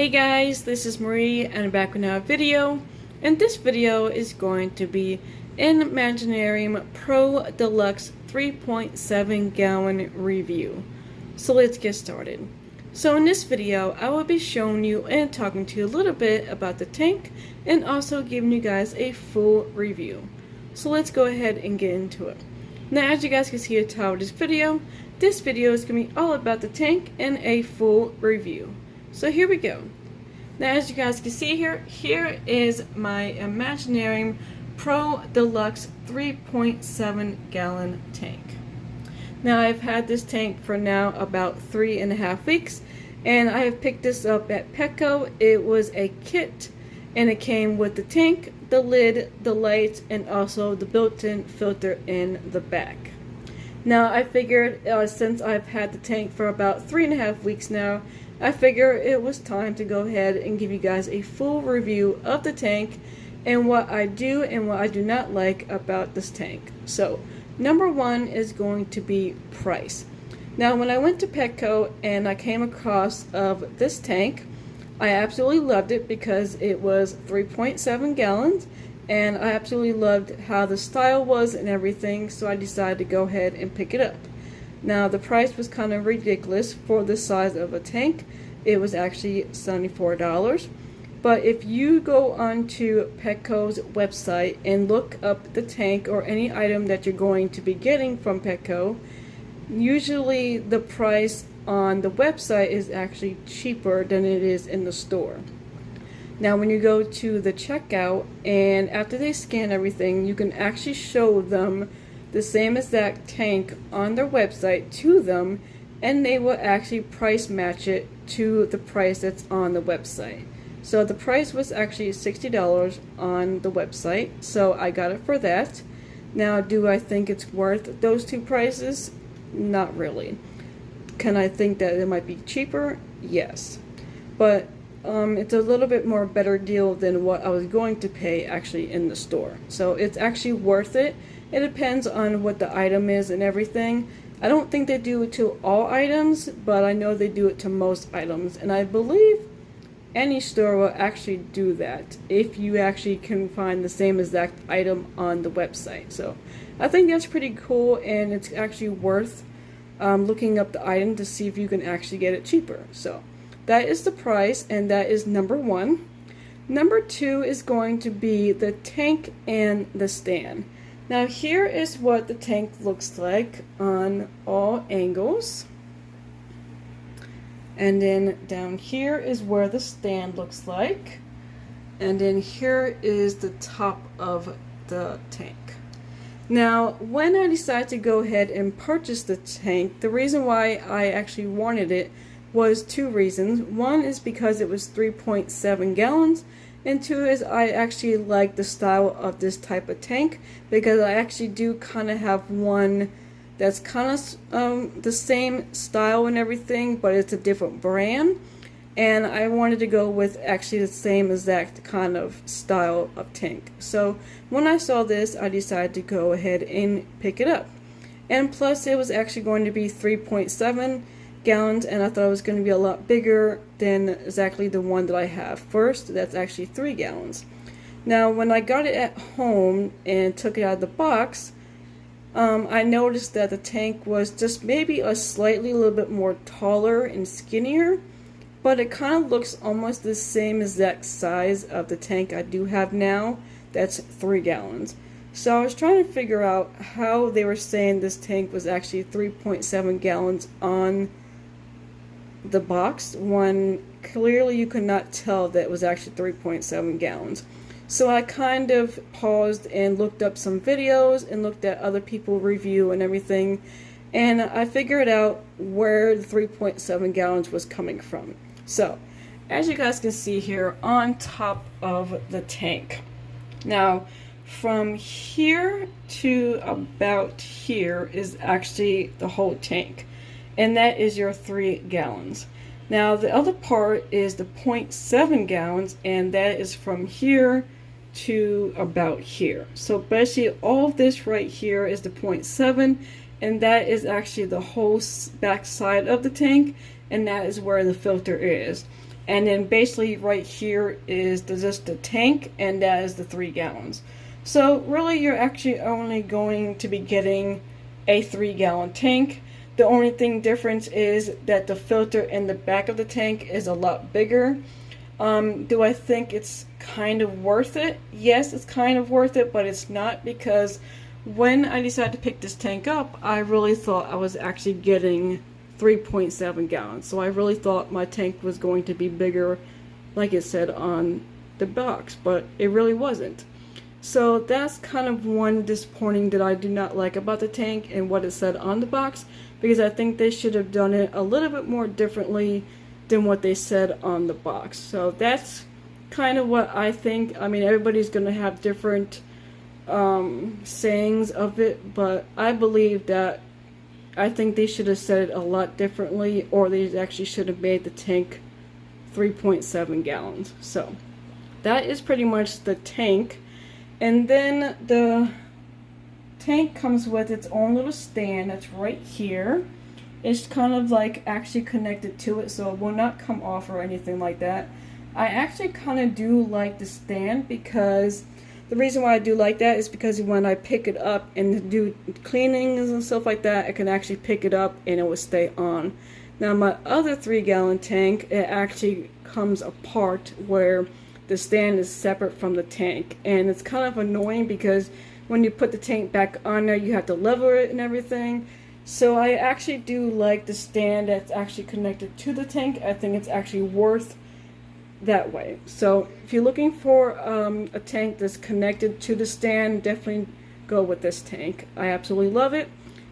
Hey guys, this is Marie and I'm back with another video, and this video is going to be an Imagitarium Pro Deluxe 3.7 gallon review. So let's get started. So in this video I will be showing you and talking to you a little bit about the tank and also giving you guys a full review. So let's go ahead and get into it. Now as you guys can see at the top of this video is going to be all about the tank and a full review. So here we go. Now as you guys can see here is my Imagitarium Pro Deluxe 3.7 gallon tank. Now I've had this tank for now about 3.5 weeks, and I have picked this up at Petco. It was a kit and it came with the tank, the lid, the lights, and also the built-in filter in the back. Now I figured since I've had the tank for about 3.5 weeks now, I figure it was time to go ahead and give you guys a full review of the tank and what I do and what I do not like about this tank. So number one is going to be price. Now when I went to Petco and I came across of this tank, I absolutely loved it because it was 3.7 gallons and I absolutely loved how the style was and everything, so I decided to go ahead and pick it up. Now the price was kind of ridiculous for the size of a tank. It was actually $74. But if you go onto Petco's website and look up the tank or any item that you're going to be getting from Petco, usually the price on the website is actually cheaper than it is in the store. Now when you go to the checkout and after they scan everything, you can actually show them the same exact tank on their website to them, and they will actually price match it to the price that's on the website. So the price was actually $60 on the website, so I got it for that. Now do I think it's worth those two prices? Not really. Can I think that it might be cheaper? Yes. But it's a little bit more better deal than what I was going to pay actually in the store. So it's actually worth it. It depends on what the item is and everything. I don't think they do it to all items, but I know they do it to most items. And I believe any store will actually do that if you actually can find the same exact item on the website. So I think that's pretty cool, and it's actually worth looking up the item to see if you can actually get it cheaper. So that is the price, and that is number one. Number two is going to be the tank and the stand. Now here is what the tank looks like on all angles. And then down here is where the stand looks like. And then here is the top of the tank. Now when I decided to go ahead and purchase the tank, the reason why I actually wanted it was two reasons. One is because it was 3.7 gallons. And two is I actually like the style of this type of tank, because I actually do kind of have one that's kind of the same style and everything, but it's a different brand. And I wanted to go with actually the same exact kind of style of tank. So when I saw this, I decided to go ahead and pick it up. And plus it was actually going to be 3.7 gallons, and I thought it was going to be a lot bigger than exactly the one that I have. First, that's actually 3 gallons. Now when I got it at home and took it out of the box, I noticed that the tank was just maybe a little bit more taller and skinnier, but it kind of looks almost the same exact size of the tank I do have now. That's 3 gallons. So I was trying to figure out how they were saying this tank was actually 3.7 gallons on the box when clearly you could not tell that it was actually 3.7 gallons. So I kind of paused and looked up some videos and looked at other people review and everything, and I figured out where the 3.7 gallons was coming from. So as you guys can see here on top of the tank, now from here to about here is actually the whole tank, and that is your 3 gallons. Now the other part is the 0.7 gallons, and that is from here to about here. So basically all of this right here is the 0.7, and that is actually the whole back side of the tank, and that is where the filter is. And then basically right here is just the tank, and that is the 3 gallons. So really you're actually only going to be getting a 3-gallon tank. The only thing difference is that the filter in the back of the tank is a lot bigger. Do I think it's kind of worth it? Yes, it's kind of worth it, but it's not, because when I decided to pick this tank up, I really thought I was actually getting 3.7 gallons. So I really thought my tank was going to be bigger, like it said on the box, but it really wasn't. So that's kind of one disappointing that I do not like about the tank and what it said on the box, because I think they should have done it a little bit more differently than what they said on the box. So that's kind of what I think. I mean, everybody's going to have different sayings of it, but I believe that I think they should have said it a lot differently, or they actually should have made the tank 3.7 gallons. So that is pretty much the tank. And then the tank comes with its own little stand that's right here. It's kind of like actually connected to it, so it will not come off or anything like that. I actually kind of do like the stand, because the reason why I do like that is because when I pick it up and do cleanings and stuff like that, I can actually pick it up and it will stay on. Now my other 3-gallon tank, it actually comes apart where the stand is separate from the tank, and it's kind of annoying because when you put the tank back on there, you have to lever it and everything. So I actually do like the stand that's actually connected to the tank. I think it's actually worth that way. So if you're looking for a tank that's connected to the stand, definitely go with this tank. I absolutely love it.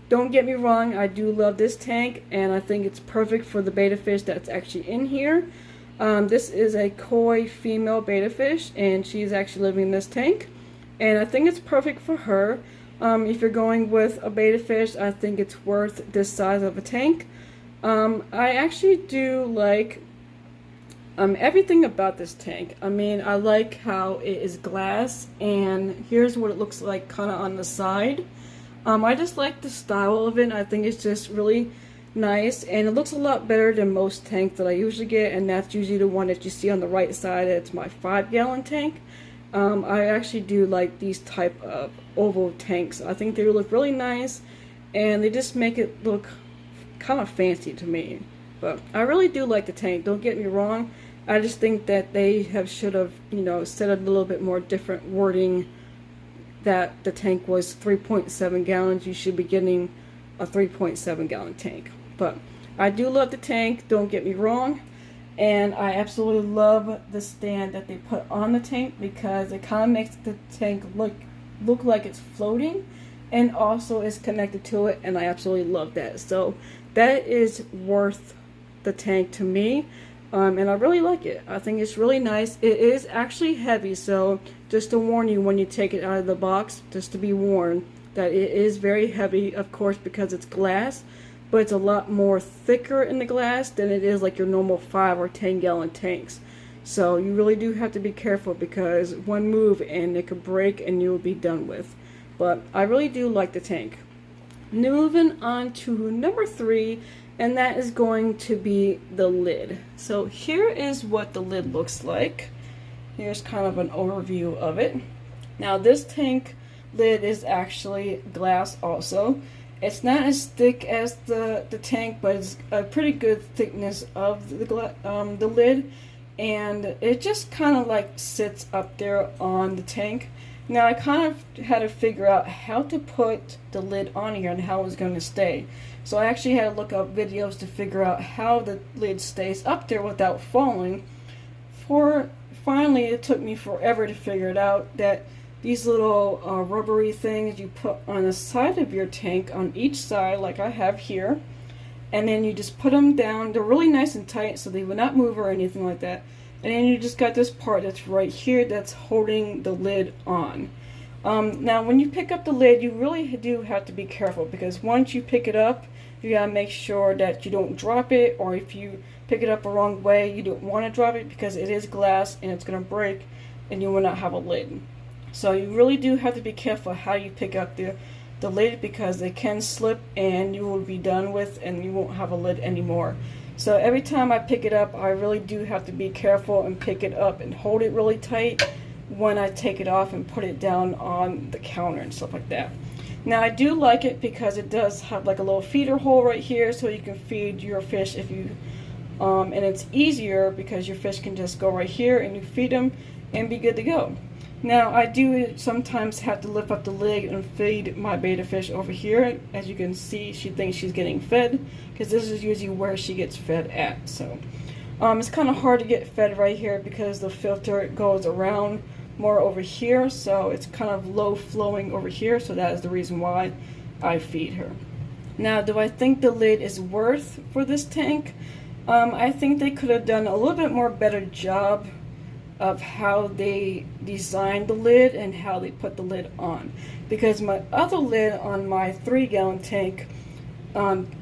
Don't get me wrong, I do love this tank, and I think it's perfect for the betta fish that's actually in here. This is a koi female betta fish, and she's actually living in this tank, and I think it's perfect for her. If you're going with a betta fish, I think it's worth this size of a tank. I actually do like everything about this tank. I mean, I like how it is glass, and here's what it looks like kind of on the side. I just like the style of it. I think it's just really nice, and it looks a lot better than most tanks that I usually get, and that's usually the one that you see on the right side. It's my 5-gallon tank. I actually do like these type of oval tanks. I think they look really nice, and they just make it look kind of fancy to me. But I really do like the tank, don't get me wrong. I just think that they should have, you know, said a little bit more different wording, that the tank was 3.7 gallons. You should be getting a 3.7 gallon tank. But I do love the tank, don't get me wrong. And I absolutely love the stand that they put on the tank, because it kind of makes the tank look like it's floating, and also is connected to it, and I absolutely love that. So that is worth the tank to me, and I really like it. I think it's really nice. It is actually heavy, so just to warn you when you take it out of the box, just to be warned that it is very heavy, of course, because it's glass. But it's a lot more thicker in the glass than it is like your normal 5 or 10-gallon tanks. So you really do have to be careful, because one move and it could break and you will be done with. But I really do like the tank. Moving on to number 3, and that is going to be the lid. So here is what the lid looks like. Here's kind of an overview of it. Now this tank lid is actually glass also. It's not as thick as the tank, but it's a pretty good thickness of the lid, and it just kind of like sits up there on the tank. Now I kind of had to figure out how to put the lid on here and how it was going to stay. So I actually had to look up videos to figure out how the lid stays up there without falling. Finally, it took me forever to figure it out, that these little rubbery things you put on the side of your tank, on each side, like I have here, and then you just put them down. They're really nice and tight, so they will not move or anything like that. And then you just got this part that's right here that's holding the lid on. Now when you pick up the lid, you really do have to be careful, because once you pick it up, you gotta make sure that you don't drop it, or if you pick it up the wrong way, you don't want to drop it, because it is glass and it's gonna break and you will not have a lid. So you really do have to be careful how you pick up the lid, because they can slip and you will be done with and you won't have a lid anymore. So every time I pick it up, I really do have to be careful and pick it up and hold it really tight when I take it off and put it down on the counter and stuff like that. Now I do like it because it does have like a little feeder hole right here, so you can feed your fish if you and it's easier because your fish can just go right here and you feed them and be good to go. Now I do sometimes have to lift up the lid and feed my betta fish over here. As you can see, she thinks she's getting fed because this is usually where she gets fed at. So it's kind of hard to get fed right here because the filter goes around more over here, so it's kind of low flowing over here, so that is the reason why I feed her. Now, do I think the lid is worth for this tank? I think they could have done a little bit more better job of how they designed the lid and how they put the lid on, because my other lid on my 3-gallon tank,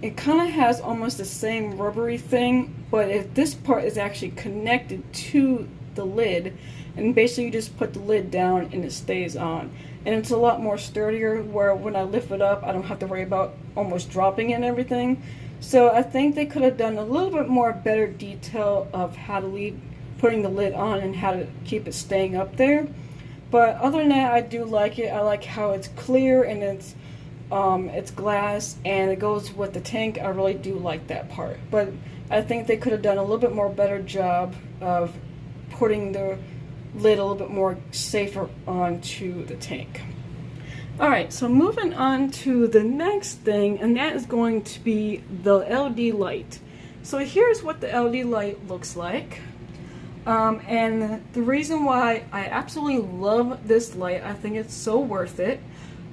it kind of has almost the same rubbery thing, but this part is actually connected to the lid, and basically you just put the lid down and it stays on, and it's a lot more sturdier where when I lift it up I don't have to worry about almost dropping it and everything. So I think they could have done a little bit more better detail of how to leave putting the lid on and how to keep it staying up there. But other than that, I do like it. I like how it's clear and it's glass and it goes with the tank. I really do like that part, but I think they could have done a little bit more better job of putting the lid a little bit more safer onto the tank. Alright, so moving on to the next thing, and that is going to be the LED light. So here's what the LED light looks like. And the reason why I absolutely love this light, I think it's so worth it.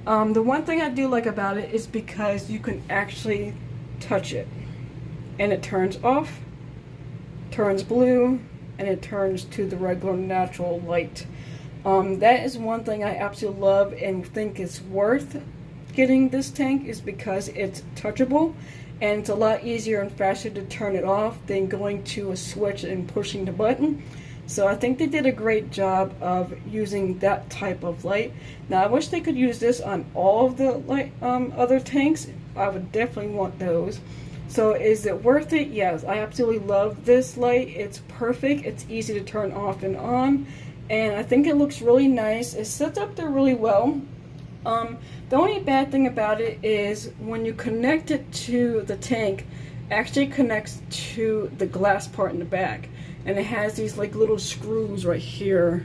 The one thing I do like about it is because you can actually touch it. And it turns off, turns blue, and it turns to the regular natural light. That is one thing I absolutely love and think is worth getting this tank, is because it's touchable and it's a lot easier and faster to turn it off than going to a switch and pushing the button. So I think they did a great job of using that type of light. Now I wish they could use this on all of the light, other tanks. I would definitely want those. So is it worth it? Yes, I absolutely love this light. It's perfect. It's easy to turn off and on, and I think it looks really nice. It's set up there really well. The only bad thing about it is when you connect it to the tank, it actually connects to the glass part in the back, and it has these like little screws right here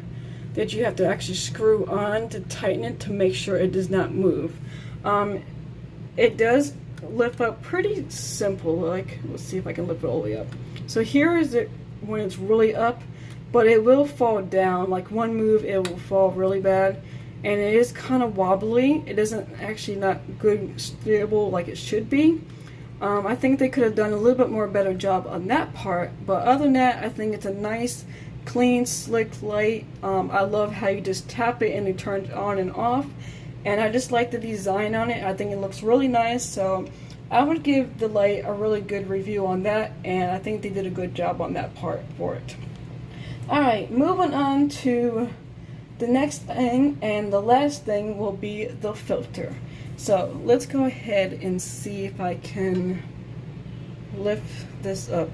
that you have to actually screw on to tighten it to make sure it does not move. It does lift up pretty simple. Like, let's see if I can lift it all the way up. So here is it when it's really up, but it will fall down. Like one move it will fall really bad, and it is kind of wobbly. It isn't actually not good stable like it should be. I think they could have done a little bit more better job on that part, but other than that, I think it's a nice clean slick light. I love how you just tap it and it turns on and off, and I just like the design on it. I think it looks really nice, so I would give the light a really good review on that, and I think they did a good job on that part for it. Alright, moving on to the next thing, and the last thing will be the filter. So let's go ahead and see if I can lift this up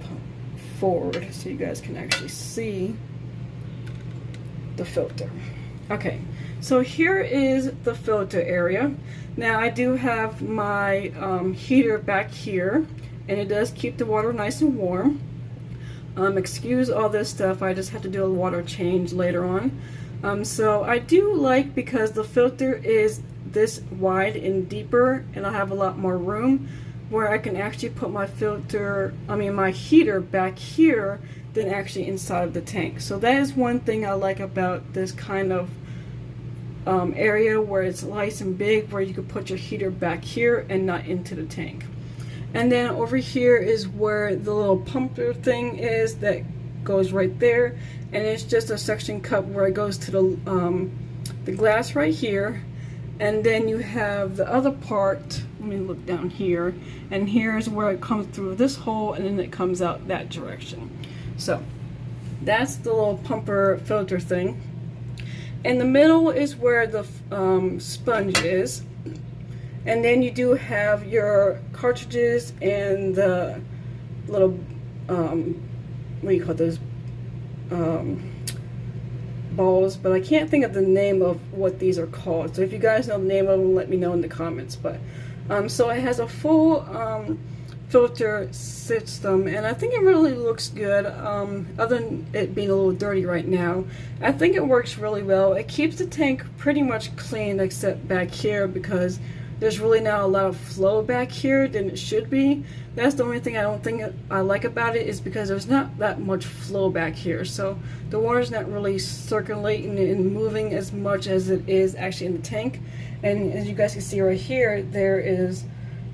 forward so you guys can actually see the filter. Okay, so here is the filter area. Now I do have my heater back here, and it does keep the water nice and warm. Excuse all this stuff, I just have to do a water change later on. So I do like, because the filter is this wide and deeper, and I have a lot more room where I can actually put my my heater back here than actually inside of the tank. So that is one thing I like about this kind of area where it's nice and big, where you can put your heater back here and not into the tank. And then over here is where the little pumper thing is that goes right there, and it's just a suction cup where it goes to the glass right here. And then you have the other part, let me look down here, and here's where it comes through this hole and then it comes out that direction. So that's the little pumper filter thing. In the middle is where the sponge is, and then you do have your cartridges and the little what do you call those, balls, but I can't think of the name of what these are called. So if you guys know the name of them, let me know in the comments. But so it has a full filter system, and I think it really looks good. Other than it being a little dirty right now, I think it works really well. It keeps the tank pretty much clean except back here, because there's really not a lot of flow back here than it should be. That's the only thing I don't think I like about it, is because there's not that much flow back here. So the water's not really circulating and moving as much as it is actually in the tank. And as you guys can see right here, there is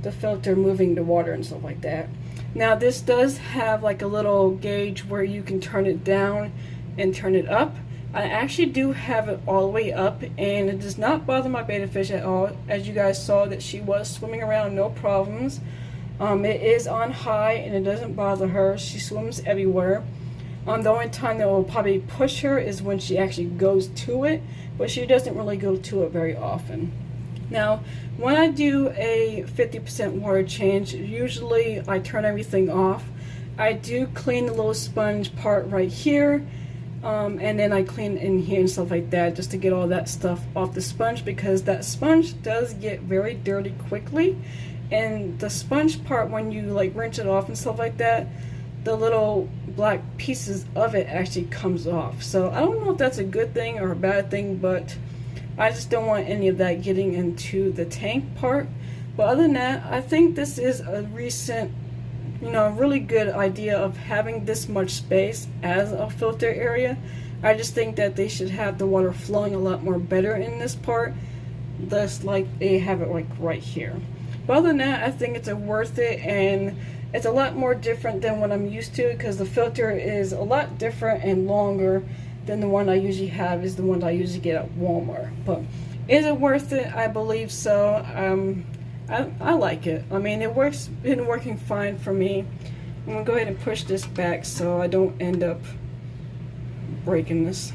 the filter moving the water and stuff like that. Now this does have like a little gauge where you can turn it down and turn it up. I actually do have it all the way up, and it does not bother my betta fish at all. As you guys saw, that she was swimming around no problems. It is on high and it doesn't bother her. She swims everywhere. The only time that will probably push her is when she actually goes to it, but she doesn't really go to it very often. Now, when I do a 50% water change, usually I turn everything off. I do clean the little sponge part right here, and then I clean in here and stuff like that, just to get all that stuff off the sponge, because that sponge does get very dirty quickly. And the sponge part, when you like rinse it off and stuff like that, the little black pieces of it actually comes off. So I don't know if that's a good thing or a bad thing, but I just don't want any of that getting into the tank part. But other than that, I think this is a recent, really good idea of having this much space as a filter area. I just think that they should have the water flowing a lot more better in this part, thus like they have it like right here. But other than that, I think it's worth it, and it's a lot more different than what I'm used to, because the filter is a lot different and longer than the one I usually have, is the one I usually get at Walmart. But is it worth it? I believe so. I like it. I mean, it's been working fine for me. I'm gonna go ahead and push this back so I don't end up breaking this.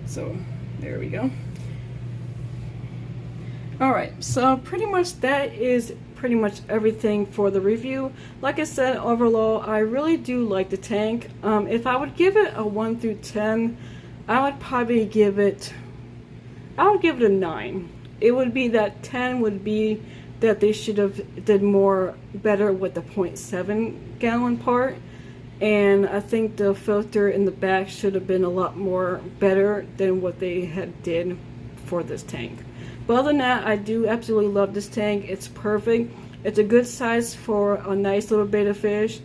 So there we go. Alright, so pretty much that is pretty much everything for the review. Like I said, overall, I really do like the tank. If I would give it a 1 through 10, I would probably give it a 9. It would be that 10 would be that they should have did better with the 0.7 gallon part. And I think the filter in the back should have been a lot more better than what they had did for this tank. But other than that, I do absolutely love this tank. It's perfect. It's a good size for a nice little betta fish.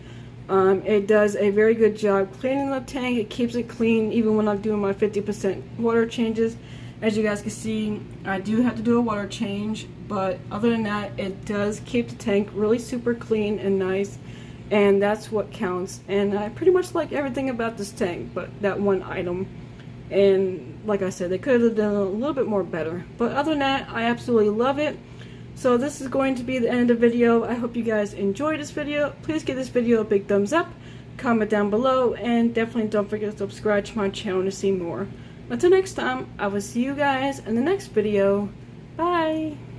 It does a very good job cleaning the tank. It keeps it clean even when I'm doing my 50% water changes. As you guys can see, I do have to do a water change, but other than that, it does keep the tank really super clean and nice, and that's what counts. And I pretty much like everything about this tank, but that one item. And like I said, they could have done a little bit more better. But other than that, I absolutely love it. So this is going to be the end of the video. I hope you guys enjoyed this video. Please give this video a big thumbs up, comment down below, and definitely don't forget to subscribe to my channel to see more. Until next time, I will see you guys in the next video. Bye!